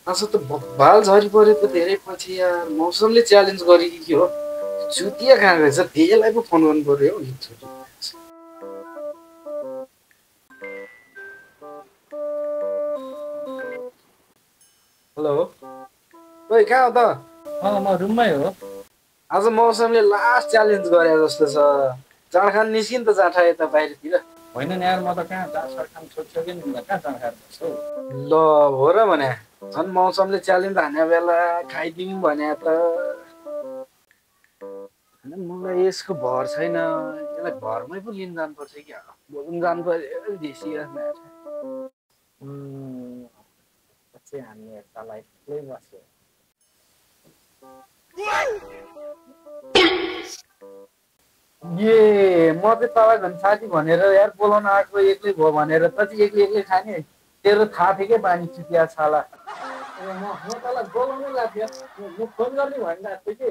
आज त बाल झरी पऱ्यो त धेरै पछि यार मौसमले च्यालेन्ज गरे कि के हो चुतिया कहाँ रहेछ त्यसलाई पो फोन गर्नु पर्यो हौ एकचोटि हेलो ओइ कहाँ हो त म रुममै हो। आज मौसमले लास्ट च्यालेन्ज गरे जस्तो छ चाड खान निस्किन् त जाठा यता बाहिरतिर होइन नि यार, म त कहाँ चाड खान छोडिसकेँ नि, कहाँ चाड खाएर बस्छु। ल हो र भने झन् मौसमले च्यालेन्ज हाने बेला खाइदिउँ भने त मलाई यसको भर छैन यसलाई घरमै पो लिन जानुपर्छ क्या बोल्नु जानु पर्यो देशी पछि हामी यतालाई एक्लै बस्यो। ए म चाहिँ तँलाई झन् साथी भनेर यार बोलाउन आएको एक्लै भयो भनेर त चाहिँ एक्लै एक्लै खाने तेरो थाहा थियो क्या बानी चुतिया छाला म तँलाई बोलाउनै लाग्थ्यो, म फोन गर्ने भनिरहेको थिएँ कि